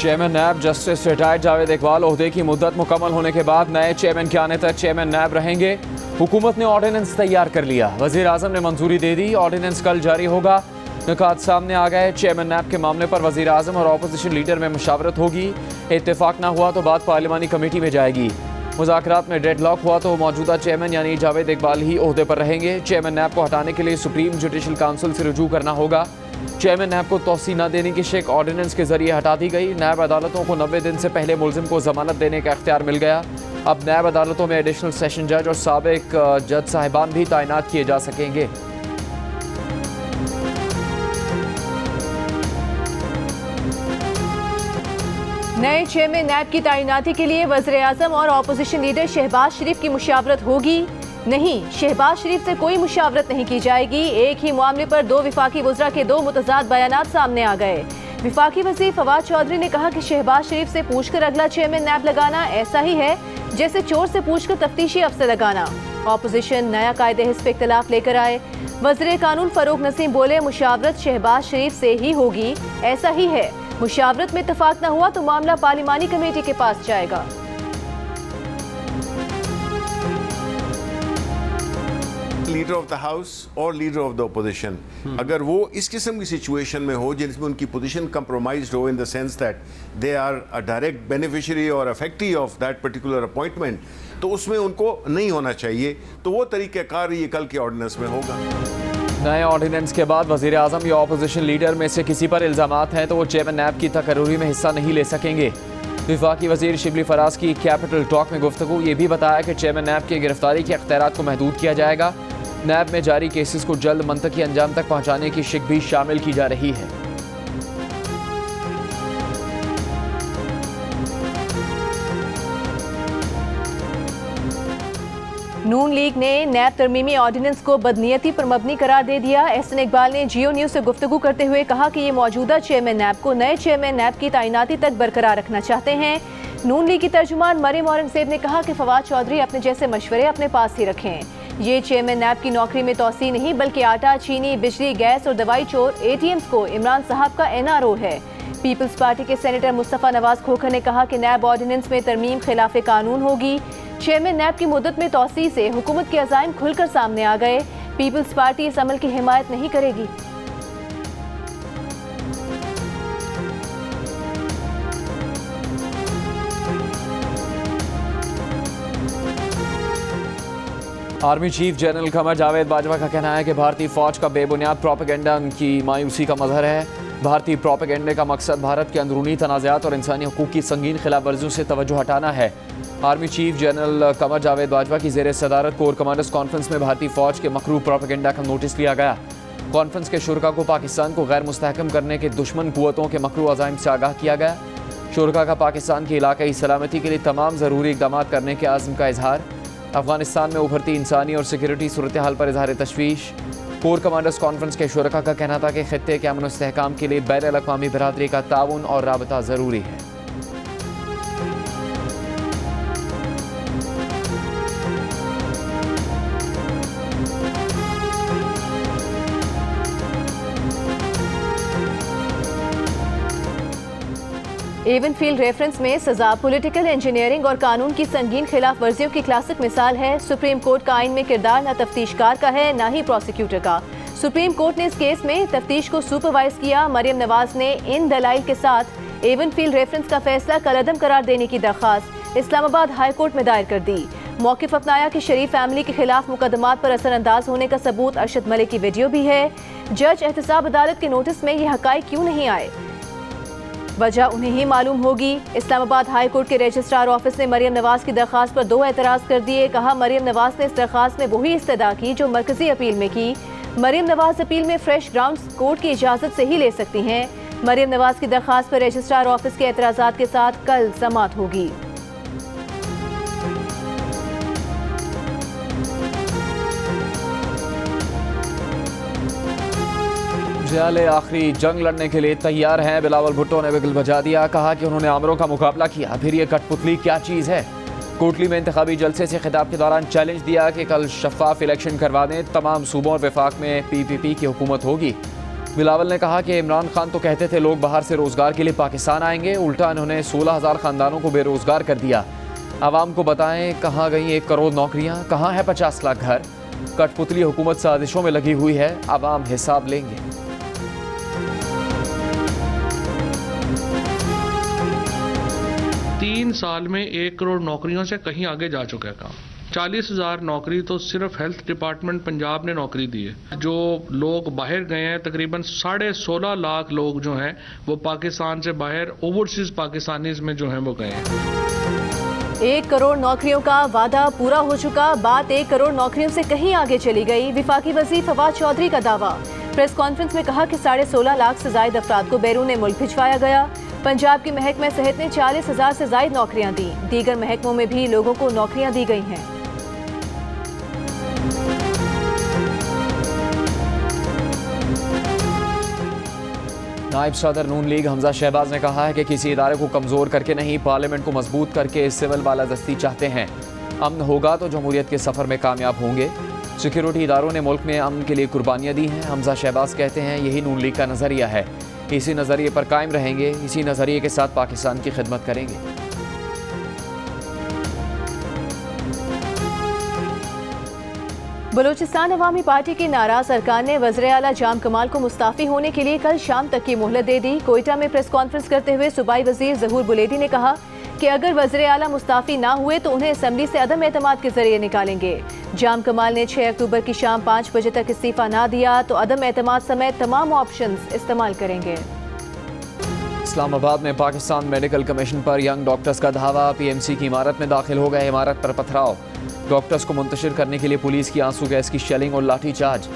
Chairman NAB justice retired Javed Iqbal ओहदे की मुद्दत मुकम्मल होने के बाद नए चेयरमैन के आने तक चेयरमैन नैब रहेंगे। हुकूमत ने ऑर्डिनेंस तैयार कर लिया, वजीर आजम ने मंजूरी दे दी, ऑर्डिनेंस कल जारी होगा। निकात सामने आ गए, चेयरमैन नैब के मामले पर वजीर आजम और अपोजिशन लीडर में मुशावरत होगी। इत्तेफाक ना हुआ तो बात पार्लिमानी कमेटी में जाएगी। मुज़ाकरात में डेडलॉक हुआ तो मौजूदा चेयरमैन यानी जावेद इकबाल ही ओहदे पर रहेंगे। चेयरमैन नैब को हटाने के लिए सुप्रीम जुडिशल काउंसिल से रुजू करना होगा। चेयरमैन नैब को तौसी न देने की शिक ऑर्डिनेंस के जरिए हटा दी गई। नैब अदालतों को 90 दिन से पहले मुलजिम को जमानत देने का इख्तियार मिल गया। अब नैब अदालतों में एडिशनल सेशन जज और साबिक जज साहिबान भी तैनात किए जा सकेंगे। नए चेयरमैन नैब की तैनाती के लिए वज़ीर आज़म और अपोजिशन लीडर शहबाज शरीफ की मुशावरत होगी। नहीं, शहबाज शरीफ से कोई मुशावरत नहीं की जाएगी। एक ही मामले पर दो विफाकी वज़रा के दो मुतज़ाद बयानात सामने आ गए। विफाकी वज़ीर फवाद चौधरी ने कहा कि शहबाज शरीफ से पूछकर अगला चेयरमैन नैब लगाना ऐसा ही है जैसे चोर से पूछकर तफ्तीशी अफसर लगाना। अपोजिशन नया कायदे हिस्ब पे इख्तिलाफ लेकर आए। वज़ीर कानून फरूक नसीम बोले, मुशावरत शहबाज शरीफ से ही होगी, ऐसा ही है। मुशावरत में इत्तफाक न हुआ तो मामला पार्लिमानी कमेटी के पास जाएगा। लीडर ऑफ द हाउस और लीडर ऑफ द अपोजिशन अगर वो इस किस्म की सिचुएशन में हो जिसमें उनकी पोजीशन कंप्रोमाइज्ड हो in the sense that they are a direct beneficiary और affectee of that particular appointment, तो उसमें उनको नहीं होना चाहिए। तो वो तरीक़ाकार ये कल के ऑर्डिनेंस में होगा। नए ऑर्डिनेंस के बाद वज़ीर आज़म या अपोजिशन लीडर में से किसी पर इल्ज़ामात हैं तो वो चेयरमैन नैब की तकर्रूरी में हिस्सा नहीं ले सकेंगे। विफाकी वज़ीर शिबली फराज की कैपिटल टॉक में गुफ्तगू ये भी बताया कि चेयरमैन नैब की गिरफ्तारी के अख्तियारात को महदूद किया जाएगा। नैब में जारी केसेस को जल्द मंतकी अंजाम तक पहुँचाने की शिक भी शामिल की जा रही है। नून लीग ने नैब तरमीमी ऑर्डिनेंस को बदनीयती पर मबनी करार दे दिया। एहसन इकबाल ने जियो न्यूज़ से गुफ्तगू करते हुए कहा कि ये मौजूदा चेयरमैन नैब को नए चेयरमैन नैब की तैनाती तक बरकरार रखना चाहते हैं। नून लीग की तर्जुमान मरियम औरंगज़ेब ने कहा कि फवाद चौधरी अपने जैसे मशवरे अपने पास ही रखें। ये चेयरमैन नैब की नौकरी में तोसी नहीं बल्कि आटा, चीनी, बिजली, गैस और दवाई चोर ATMs को इमरान साहब का NRO है। पीपल्स पार्टी के सेनेटर मुस्तफ़ा नवाज खोखर ने कहा कि नैब ऑर्डिनेंस में तरमीम खिलाफ कानून होगी। चेयरमैन नैब की मुद्दत में तोसी से हुकूमत के अज़ाइम खुलकर सामने आ गए। पीपल्स पार्टी इस अमल की हिमायत नहीं करेगी। Army chief general Qamar Javed Bajwa का कहना है कि भारतीय फौज का बेबुनियाद प्रोपेगेंडा उनकी मायूसी का मजहर है। भारतीय प्रोपेगेंडे का मकसद भारत के अंदरूनी तनाज़ात और इंसानी हुकूक की संगीन खिलाफ वर्जियों से तवज्जो हटाना है। Army chief general Qamar Javed Bajwa की ज़ेर सदारत कोर कमांडर्स कॉन्फ्रेंस में भारतीय फौज के मकरूह प्रोपेगेंडा का नोटिस लिया गया। कॉन्फ्रेंस के शुरका को पाकिस्तान को गैर मुस्तहकम करने के दुश्मन कुव्वतों के मकरूह अज़ाइम से आगाह किया गया। शुरका का पाकिस्तान की इलाकाई सलामती के लिए तमाम ज़रूरी इक़दाम करने के आज़म का इजहार। अफगानिस्तान में उभरती इंसानी और सिक्योरिटी सूरत हाल पर इजहार तशवीश। कोर कमांडर्स कॉन्फ्रेंस के शुरका का कहना था कि खित्ते के अमन इस्तेहकाम के लिए बैनुल अक़वामी बरादरी का ताउन और राबता ज़रूरी है। एवनफील्ड रेफरेंस में सजा पॉलिटिकल इंजीनियरिंग और कानून की संगीन खिलाफ वर्जियों की क्लासिक मिसाल है। सुप्रीम कोर्ट का आइन में किरदार न तफ्तीशकार का है न ही प्रोसिक्यूटर का। सुप्रीम कोर्ट ने इस केस में तफ्तीश को सुपरवाइज किया। मरियम नवाज ने इन दलाइल के साथ एवनफील्ड रेफरेंस का फैसला कलअदम करार देने की दरख्वास्त इस्लामाबाद हाई कोर्ट में दायर कर दी। मौक़िफ़ अपनाया कि शरीफ फैमिली के खिलाफ मुकदमात पर असरअंदाज होने का सबूत अरशद मलिक की वीडियो भी है। जज एहतसाब अदालत के नोटिस में ये हक़ाइक़ क्यों नहीं आए, वजह उन्हें ही मालूम होगी। इस्लामाबाद हाई कोर्ट के रजिस्ट्रार ऑफिस ने मरियम नवाज की दरख्वास्त पर 2 एतराज़ कर दिए। कहा, मरियम नवाज ने इस दरख्वास्त में वही इस्तदा की जो मरकजी अपील में की। मरियम नवाज अपील में फ्रेश ग्राउंड्स कोर्ट की इजाज़त से ही ले सकती हैं। मरियम नवाज की दरख्वास्त पर रजिस्ट्रार ऑफिस के एतराज़ात के साथ कल समाअत होगी। ज़ियाले आखिरी जंग लड़ने के लिए तैयार हैं। बिलावल भुट्टो ने बिगल बजा दिया। कहा कि उन्होंने आमरों का मुकाबला किया, फिर ये कठपुतली क्या चीज़ है। कोटली में इंतखाबी जलसे से खिताब के दौरान चैलेंज दिया कि कल शफाफ इलेक्शन करवा दें। तमाम सूबों और वफाक में PPP की हुकूमत होगी। बिलावल ने कहा कि इमरान खान तो कहते थे लोग बाहर से रोज़गार के लिए पाकिस्तान आएंगे, उल्टा इन्होंने 16,000 ख़ानदानों को बेरोज़गार कर दिया। आवाम को बताएं कहाँ गई 1 करोड़ नौकरियाँ, कहाँ है 50 लाख घर। कठपुतली हुकूमत साजिशों में लगी हुई है, आवाम हिसाब लेंगे। तीन साल में 1 करोड़ नौकरियों से कहीं आगे जा चुका है काम। 40,000 नौकरी तो सिर्फ हेल्थ डिपार्टमेंट पंजाब ने नौकरी दी है। जो लोग बाहर गए हैं, तकरीबन 16.5 लाख लोग जो हैं वो पाकिस्तान से बाहर ओवरसीज पाकिस्तानीज में जो हैं वो गए हैं। 1 करोड़ नौकरियों का वादा पूरा हो चुका, बात 1 करोड़ नौकरियों से कहीं आगे चली गई। विफाकी वज़ीर फवाद चौधरी का दावा। प्रेस कॉन्फ्रेंस में कहा कि 16.5 लाख से जायद अफराद को बैरून मुल्क भिजवाया गया। पंजाब के महकमा सेहत ने 40,000 से जायद नौकरियां दी। दीगर महकमों में भी लोगों को नौकरियां दी गई हैं। नायब सदर नून लीग हमजा शहबाज ने कहा है कि किसी इदारे को कमज़ोर करके नहीं, पार्लियामेंट को मजबूत करके सिविल बालादस्ती चाहते हैं। अमन होगा तो जमहूरियत के सफ़र में कामयाब होंगे। सिक्योरिटी इदारों ने मुल्क में अमन के लिए कुर्बानियाँ दी हैं। हमजा शहबाज कहते हैं यही नून लीग का नज़रिया है, इसी नज़रिए पर कायम रहेंगे, इसी नज़रिए के साथ पाकिस्तान की खिदमत करेंगे। बलूचिस्तान अवामी पार्टी के नाराज अरकान ने वज़ीर आला जाम कमाल को मुस्ताफ़ी होने के लिए कल शाम तक की मोहलत दे दी। कोयटा में प्रेस कॉन्फ्रेंस करते हुए सूबाई वज़ीर ज़हूर बुलेदी ने कहा कि अगर वज़ीर आला मुस्ताफ़ी ना हुए तो उन्हें असम्बली से अदम एतमाद के जरिए निकालेंगे। जाम कमाल ने 6 अक्टूबर की शाम 5 बजे तक इस्तीफ़ा ना दिया तो अदम एतमाद समेत तमाम ऑप्शन इस्तेमाल करेंगे। इस्लामाबाद में पाकिस्तान मेडिकल कमीशन पर यंग डॉक्टर्स का धावा। PMC की इमारत में दाखिल हो गए, इमारत पर पथराव। डॉक्टर्स को मुंतशिर करने के लिए पुलिस की आंसू गैस की शेलिंग और लाठी चार्ज।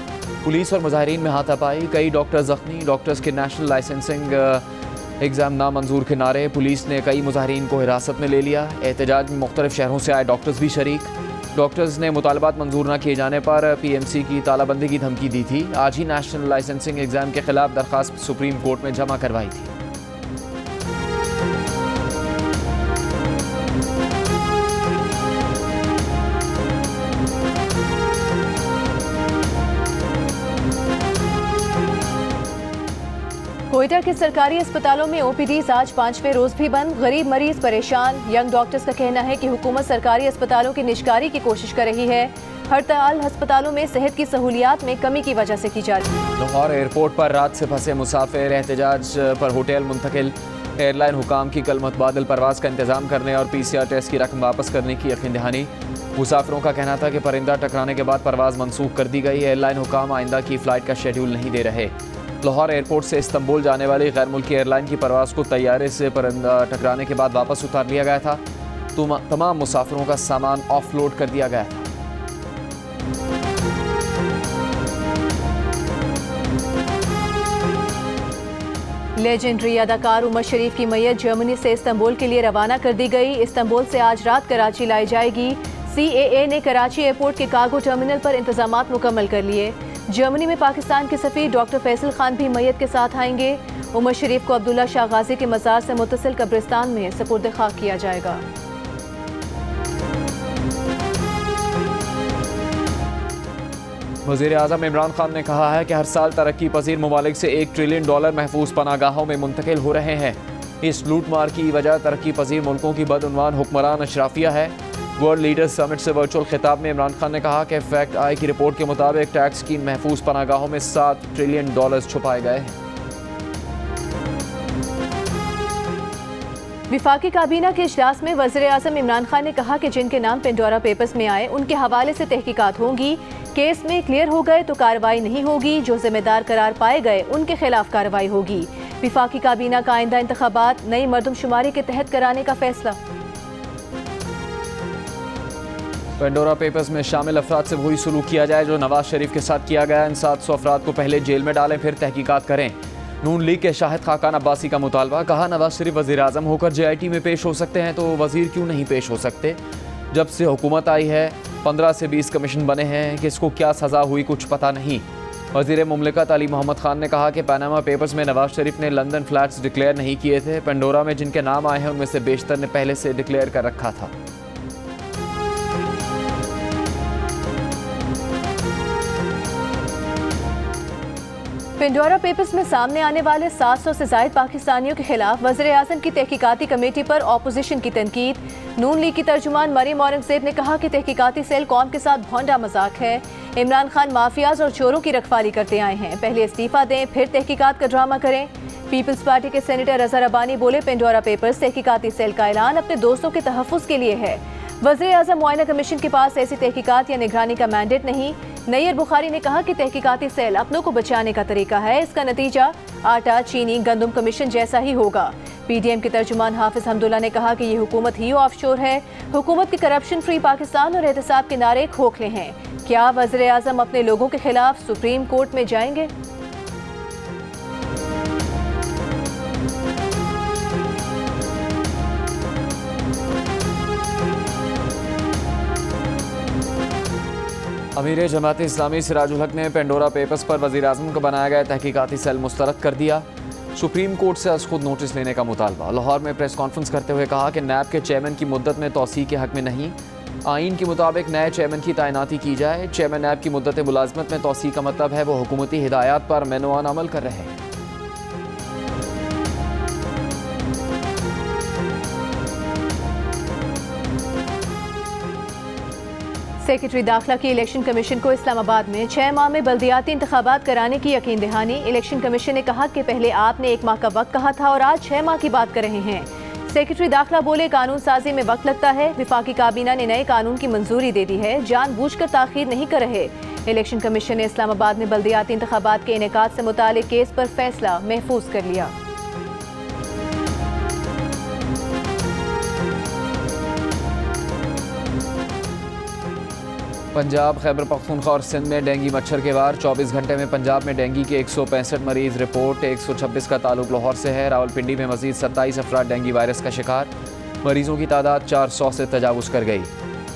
पुलिस और मुजाहिरीन में हाथापाई, कई डॉक्टर जख्मी। डॉक्टर्स के नेशनल लाइसेंसिंग एग्ज़ाम नामंजूर के नारे। पुलिस ने कई मुजाहिरीन को हिरासत में ले लिया। एहतजाज में मुख्तलिफ शहरों से आए डॉक्टर्स भी शरीक। डॉक्टर्स ने मुतालबात मंजूर न किए जाने पर PMC की तालाबंदी की धमकी दी थी। आज ही नेशनल लाइसेंसिंग एग्ज़ाम के खिलाफ दरख्वास्त सुप्रीम कोर्ट में जमा करवाई थी। कोयटा के सरकारी अस्पतालों में OPDs आज 5वें रोज भी बंद। गरीब मरीज परेशान। यंग डॉक्टर्स का कहना है कि हुकूमत सरकारी अस्पतालों की निजकारी की कोशिश कर रही है। हड़ताल अस्पतालों में सेहत की सहूलियात में कमी की वजह से की जा रही है। लाहौर एयरपोर्ट पर रात से फंसे मुसाफिर, एहतजाज पर होटल मुंतकिल। एयरलाइन हुकाम की कल मुतबादिल परवाज का इंतजाम करने और PCR टेस्ट की रकम वापस करने की यकीन दहानी। मुसाफिरों का कहना था कि परिंदा टकराने के बाद परवाज मनसूख कर दी गई। एयरलाइन हुकाम आइंदा की फ़्लाइट का शेड्यूल नहीं दे रहे। लाहौर एयरपोर्ट से इस्तंबुल जाने वाली गैर मुल्की एयरलाइन की परवाज़ को तैयारे से परिंदा टकराने के बाद वापस उतार लिया गया था। तमाम मुसाफिरों का सामान ऑफलोड कर दिया गया था। लेजेंडरी अदाकार उमर शरीफ की मैयत जर्मनी से इस्तंबुल के लिए रवाना कर दी गई। इस्तंबुल से आज रात कराची लाई जाएगी। CAA ने कराची एयरपोर्ट के कार्गो टर्मिनल पर इंतजामात मुकम्मल कर लिए। जर्मनी में पाकिस्तान के सफीर डॉक्टर फैसल खान भी मैयत के साथ आएंगे। उमर शरीफ को अब्दुल्ला शाह गाजी के मज़ार से मुत्तसिल कब्रिस्तान में सुपुर्द खाक किया जाएगा। वज़ीर आज़म इमरान खान ने कहा है कि हर साल तरक्की पजीर ममालिक से $1 ट्रिलियन महफूज पनागाहों में मुंतकिल हो रहे हैं। इस लूटमार की वजह तरक्की पजीर मुल्कों की बदउनवान हुक्मरान अशराफिया है। वर्ल्ड लीडर्स समिट से वर्चुअल खिताब में इमरान खान ने कहा कि फैक्ट आई की रिपोर्ट के मुताबिक टैक्स की महफूज पनागाहों में $7 ट्रिलियन छुपाए गए हैं। विफाकी काबीना के इजलास में वज़ीर आज़म इमरान खान ने कहा कि जिनके नाम पेंडोरा पेपर्स में आए उनके हवाले से तहकीकात होंगी। केस में क्लियर हो गए तो कार्रवाई नहीं होगी, जो जिम्मेदार करार पाए गए उनके खिलाफ कार्रवाई होगी। विफाकी काबीना का आइंदा इंतखाबात नई मरदमशुमारी के तहत कराने का फैसला। पेंडोरा पेपर्स में शामिल अफराद से वही सलूक किया जाए जो नवाज शरीफ के साथ किया गया। इन 700 अफराद को पहले जेल में डालें, फिर तहकीकात करें। नून लीग के शाहिद खाकान अब्बासी का मुतालबा। कहा नवाज शरीफ वज़ीर आज़म होकर JIT में पेश हो सकते हैं तो वज़ीर क्यों नहीं पेश हो सकते। जब से हुकूमत आई है 15 से 20 कमीशन बने हैं, किसको क्या सज़ा हुई कुछ पता नहीं। वज़ीर मुमलिकत अली मोहम्मद खान ने कहा कि पनामा पेपर्स में नवाज शरीफ ने लंदन फ्लैट्स डिक्लेयर नहीं किए थे। पेंडोरा में जिनके नाम आए हैं उनमें से बेशतर ने पहले से डिक्लेयर कर रखा था। पिंडोरा पेपर्स में सामने आने वाले 700 से जायद पाकिस्तानियों के खिलाफ वज़ीर-ए-आज़म की तहकीकाती कमेटी पर ऑपोजिशन की तनकीद। नून लीग की तर्जुमान मरियम औरंगज़ेब ने कहा कि तहकीकाती सेल कौम के साथ भौंडा मजाक है। इमरान खान माफियाज और चोरों की रखवाली करते आए हैं, पहले इस्तीफा दें फिर तहकीकात का ड्रामा करें। पीपल्स पार्टी के सेनेटर रज़ा रब्बानी बोले, पिंडोरा पेपर्स तहकीकाती सेल का ऐलान अपने दोस्तों के तहफ़्फ़ुज़ के लिए है। वज़ीर-ए-आज़म मुआयना कमीशन के पास ऐसी तहकीकात या निगरानी का मैंडेट नहीं। नैयर बुखारी ने कहा कि तहकीकाती सेल अपनों को बचाने का तरीका है, इसका नतीजा आटा, चीनी, गंदम कमीशन जैसा ही होगा। पीडीएम के तर्जुमान हाफिज हमदुल्ला ने कहा कि ये हुकूमत ही ऑफशोर है। हुकूमत के करप्शन फ्री पाकिस्तान और एहतसाब के नारे खोखले हैं। क्या वज़ीर-ए-आज़म अपने लोगों के खिलाफ सुप्रीम कोर्ट में जाएंगे? अमीर जमात इस्लामी सिराजुल हक ने पेंडोरा पेपर्स पर वज़ीर-ए-आज़म को बनाया गया तहकीकाती सेल मुस्तरद कर दिया। सुप्रीम कोर्ट से आज खुद नोटिस लेने का मुतालबा। लाहौर में प्रेस कॉन्फ्रेंस करते हुए कहा कि नैब के चेयरमैन की मुद्दत में तौसीक़ के हक में नहीं, आइन के मुताबिक नए चेयरमैन की तैनाती की जाए। चेयरमैन नैब की मुद्दत मुलाजमत में तौसीक़ का मतलब है वो हुकूमती हिदायत पर मेनुआन अमल कर रहे हैं। सेक्रेटरी दाखिला की इलेक्शन कमीशन को इस्लामाबाद में 6 माह में बल्दियाती इंतखाबात कराने की यकीन दहानी। इलेक्शन कमीशन ने कहा कि पहले आपने 1 माह का वक्त कहा था और आज 6 माह की बात कर रहे हैं। सेक्रेटरी दाखिला बोले, कानून साजी में वक्त लगता है। विफाकी काबीना ने नए कानून की मंजूरी दे दी है, जानबूझकर ताखीर नहीं कर रहे। इलेक्शन कमीशन ने इस्लामाबाद में बल्दियाती इंतखाबात के इनेकाद से मुतालिक केस पर फैसला महफूज कर लिया। पंजाब, खैबर पख्तूनख्वा और सिंध में डेंगू मच्छर के वार। 24 घंटे में पंजाब में डेंगू के 165 मरीज रिपोर्ट। 126 का ताल्लुक लाहौर से है। रावलपिंडी में मजीद 27 अफराद डेंगू वायरस का शिकार। मरीजों की तादाद 400 से तजावुज़ कर गई।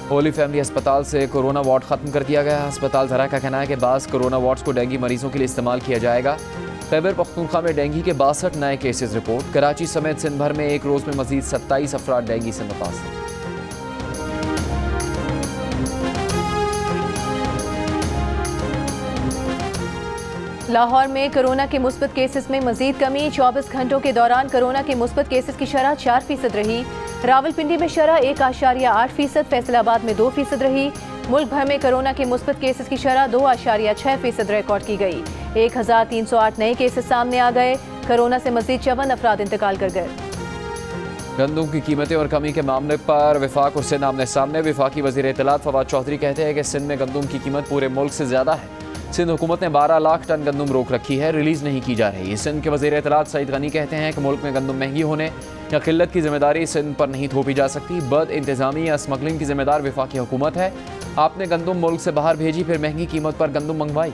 होली फैमिली अस्पताल से कोरोना वार्ड ख़त्म कर दिया गया। अस्पताल ज़रा का कहना है कि बाज़ कोरोना वार्ड्स को डेंगू मरीजों के लिए इस्तेमाल किया जाएगा। खैबर पख्तूनख्वा में डेंगू के 62 नए केसेज रिपोर्ट। कराची समेत सिंध भर में एक रोज़ में मजीद 27 अफराद डेंगू से मुतासर। लाहौर में कोरोना के मुस्बत केसेस में मजीद कमी। 24 घंटों के दौरान कोरोना के मुस्बत केसेस की शरह 4% रही। रावलपिंडी में शरह 1.8%, फैसलाबाद में 2% रही। मुल्क भर में कोरोना के मुस्बत केसेस की शरह 2.6% रिकॉर्ड की गई। 1308 नए केसेस सामने आ गए। कोरोना से मजीद 54 अफराद इंतकाल कर गए। गंदम की कीमतें और कमी के मामले पर विफाक और सिंध आमने सामने। विफाकी वज़ीर इत्तलात फवाद चौधरी कहते हैं कि सिंध में गंदम की कीमत पूरे मुल्क से ज़्यादा है। सिंध हुकूमत ने 12 लाख टन गंदम रोक रखी है, रिलीज़ नहीं की जा रही। सिंध के वज़ीर इत्तलात सईद गनी कहते हैं कि मुल्क में गंदम महंगी होने या किल्लत की जिम्मेदारी सिंध पर नहीं थोपी जा सकती। बद इंतज़ामी या स्मगलिंग की जिम्मेदार विफाकी हुकूमत है। आपने गंदम मुल्क से बाहर भेजी, फिर महंगी कीमत पर गंदम मंगवाई।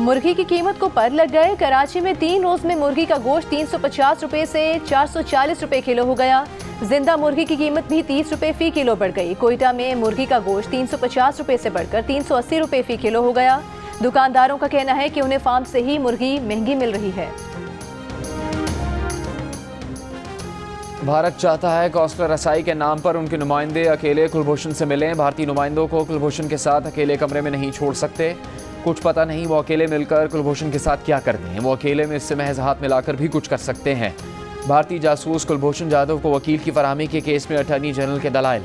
मुर्गी की कीमत को पर लग गए। कराची में 3 रोज में मुर्गी का गोश्त 350 रुपए से 440 रुपए किलो हो गया। जिंदा मुर्गी की कीमत भी 30 रुपए फी किलो बढ़ गई। कोयटा में मुर्गी का गोश्त 350 रुपए से बढ़कर 380 रुपए फी किलो हो गया। दुकानदारों का कहना है कि उन्हें फार्म से ही मुर्गी महंगी मिल रही है। भारत चाहता है कौंसलर रसाई के नाम पर उनके नुमाइंदे अकेले कुलभूषण से मिलें। भारतीय नुमाइंदों को कुलभूषण के साथ अकेले कमरे में नहीं छोड़ सकते। कुछ पता नहीं वो अकेले मिलकर कुलभूषण के साथ क्या कर दें। वो अकेले में इससे महज हाथ मिलाकर भी कुछ कर सकते हैं। भारतीय जासूस कुलभूषण जाधव को वकील की फराहमी के केस में अटॉर्नी जनरल के दलाइल।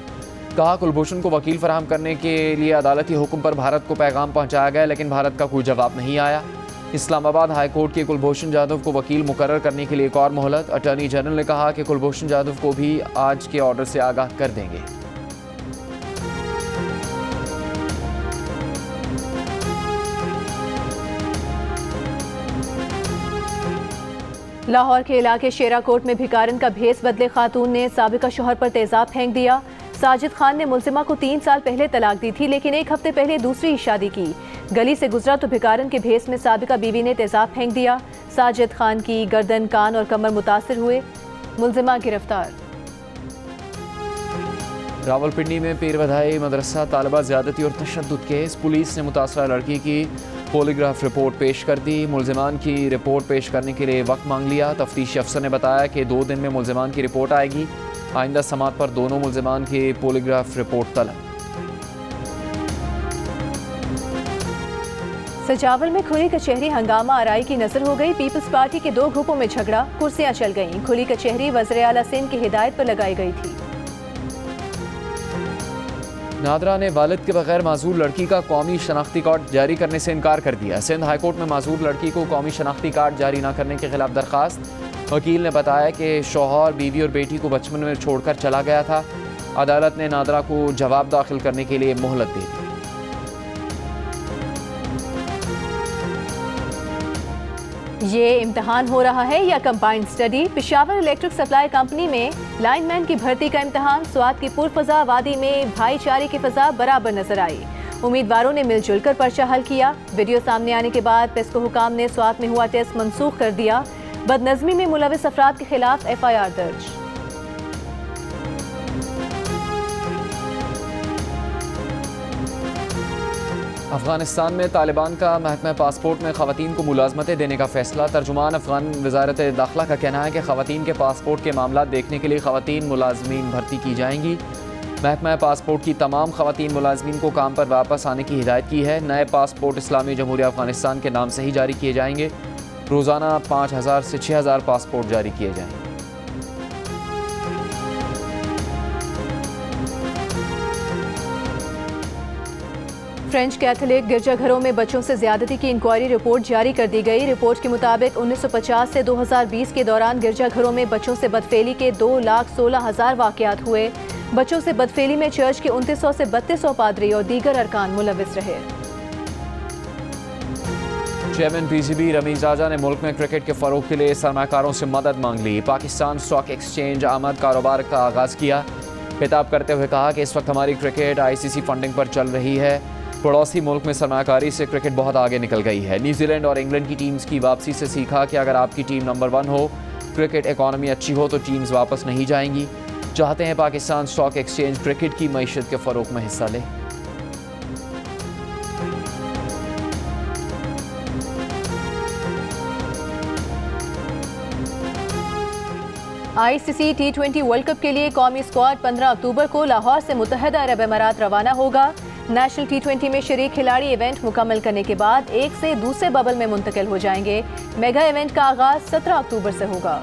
कहा, कुलभूषण को वकील फराहम करने के लिए अदालती हुक्म पर भारत को पैगाम पहुंचाया गया, लेकिन भारत का कोई जवाब नहीं आया। इस्लामाबाद हाई कोर्ट के कुलभूषण जाधव को वकील मुकर्रर करने के लिए एक और मोहलत। अटॉर्नी जनरल ने कहा कि कुलभूषण जाधव को भी आज के ऑर्डर से आगाह कर देंगे। लाहौर के इलाके शेरा कोट में भिकारन का भेस बदले खातून ने साबिका शौहर पर तेजाब फेंक दिया। साजिद खान ने मुलजिमा को 3 साल पहले तलाक दी थी, लेकिन 1 हफ्ते पहले दूसरी शादी की। गली से गुजरा तो भिकारन के भेस में साबिका बीवी ने तेजाब फेंक दिया। साजिद खान की गर्दन, कान और कमर मुतासिर हुए। मुलजिमा गिरफ्तार। रावलपिंडी में पीर बधाई मदरसा तालिबा ज़्यादती और तशद्दुद केस। पुलिस ने मुतासरा लड़की की पॉलीग्राफ रिपोर्ट पेश कर दी। मुलजिमान की रिपोर्ट पेश करने के लिए वक्त मांग लिया। तफ्तीशी अफसर ने बताया कि 2 दिन में मुलजिमान की रिपोर्ट आएगी। आइंदा समात पर दोनों मुल्ज़िमान की पॉलीग्राफ रिपोर्ट तलब। सजावल में खुली कचहरी हंगामा आराई की नजर हो गई। पीपल्स पार्टी के दो ग्रुपों में झगड़ा, कुर्सियां चल गईं। खुली कचहरी वज़ीर आला सिंध की हिदायत पर लगाई गई थी। नादरा ने वालिद के बगैर माजूर लड़की का कौमी शनाख्ती कार्ड जारी करने से इनकार कर दिया। सिंध हाईकोर्ट में माजूर लड़की को कौमी शनाख्ती कार्ड जारी न करने के खिलाफ दरख्वास्त। वकील ने बताया कि शौहर, बीवी और बेटी को बचपन में छोड़कर चला गया था। अदालत ने नादरा को जवाब दाखिल करने के लिए मोहलत दे दी। ये इम्तहान हो रहा है या combined study? Peshawar electric supply company में लाइनमैन की भर्ती का इम्तहान। स्वात की पुरफजा वादी में भाईचारे की फजा बराबर नजर आई। उम्मीदवारों ने मिलजुल कर पर्चा हल किया। वीडियो सामने आने के बाद पेस्को हुकाम ने स्वात में हुआ टेस्ट मनसूख कर दिया। बदनज़मी में मुलविस अफराद के खिलाफ FIR दर्ज। अफगानिस्तान में तालिबान का महकमा पासपोर्ट में ख़वातीन को मुलाजमतें देने का फैसला। तर्जुमान अफगान वज़ारत दाखिला का कहना है कि ख़वातीन के पासपोर्ट के मामला देखने के लिए ख़वातीन मुलाजमीन भर्ती की जाएंगी। महकमा पासपोर्ट की तमाम ख़वातीन मुलाजमीन को काम पर वापस आने की हिदायत की है। नए पासपोर्ट इस्लामी जमहूरिया अफगानिस्तान के नाम से ही जारी किए जाएंगे। रोज़ाना 5000 से 6000 पासपोर्ट जारी किए जाएंगे। फ्रेंच कैथोलिक गिरजाघरों में बच्चों से ज्यादती की इंक्वायरी रिपोर्ट जारी कर दी गई। रिपोर्ट के मुताबिक 1950 से 2020 के दौरान गिरजाघरों में बच्चों से बदफेली के 2,16,000 वाकयात हुए। बच्चों से बदफेली में चर्च के 2900 से 3200 पादरी और दीगर अरकान मुलविस रहे। चेयरमैन PCB रमीज राजा ने मुल्क में क्रिकेट के फ़रोग के लिए सरमाकारों से मदद मांग ली। पाकिस्तान स्टॉक एक्सचेंज आमद कारोबार का आगाज़ किया। खिताब करते हुए कहा कि इस वक्त हमारी क्रिकेट ICC फंडिंग पर चल रही है। पड़ोसी मुल्क में सरमाकारी से क्रिकेट बहुत आगे निकल गई है। न्यूजीलैंड और इंग्लैंड की टीम्स की वापसी से सीखा कि अगर आपकी टीम नंबर 1 हो, क्रिकेट इकॉनमी अच्छी हो तो टीम्स वापस नहीं जाएंगी। चाहते हैं पाकिस्तान स्टॉक एक्सचेंज क्रिकेट की मईशत के फ़रोग में हिस्सा ले। ICC T20 वर्ल्ड कप के लिए कौमी स्क्वाड 15 अक्टूबर को लाहौर से मुत्तहदा अरब अमारात रवाना होगा। नेशनल T20 में शरीक खिलाड़ी इवेंट मुकम्मल करने के बाद एक से दूसरे बबल में मुंतकिल हो जाएंगे। मेगा इवेंट का आगाज 17 अक्टूबर से होगा।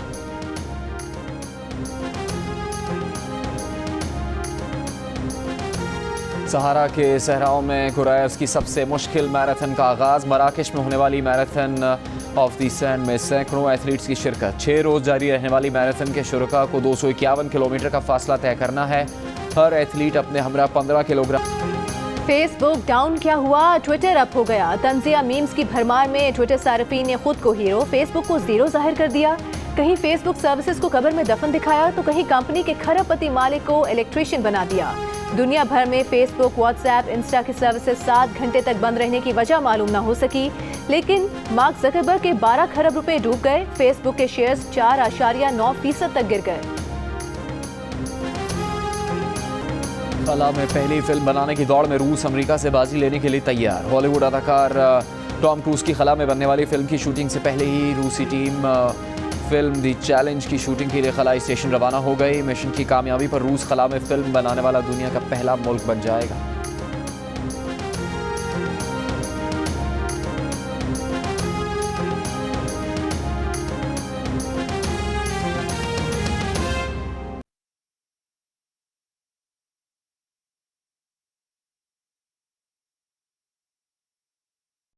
सहारा के सहराओं में कुरैश की सबसे मुश्किल मैराथन का आगाज़। मराकश में होने वाली मैराथन ऑफ द सैंड में सैकड़ों एथलीट्स की शिरकत। 6 रोज़ जारी रहने वाली मैराथन के शुरका को 251 किलोमीटर का फासला तय करना है। हर एथलीट अपने हमरा 15 किलोग्राम। फेसबुक डाउन क्या हुआ? ट्विटर अप हो गया। तंजिया मीम्स की भरमार में ट्विटर सार्फिन ने खुद को हीरो, फेसबुक को जीरो जाहिर कर दिया। कहीं फेसबुक सर्विसेज को कब्र में दफन दिखाया तो कहीं कंपनी के खरबपति मालिक को इलेक्ट्रिशियन बना दिया। दुनिया भर में फेसबुक, व्हाट्सएप, इंस्टा की सर्विसेज 7 घंटे तक बंद रहने की वजह मालूम न हो सकी, लेकिन मार्क ज़करबर्ग के 12 खरब रुपए डूब गए। फेसबुक के शेयर्स 4.9% तक गिर गए। खला में पहली फिल्म बनाने की दौड़ में रूस अमेरिका से बाजी लेने के लिए तैयार। हॉलीवुड अदाकार टॉम क्रूज की खला में बनने वाली फिल्म की शूटिंग से पहले ही रूसी टीम फिल्म दी चैलेंज की शूटिंग के लिए खलाई स्टेशन रवाना हो गई। मिशन की कामयाबी पर रूस खला में फिल्म बनाने वाला दुनिया का पहला मुल्क बन जाएगा।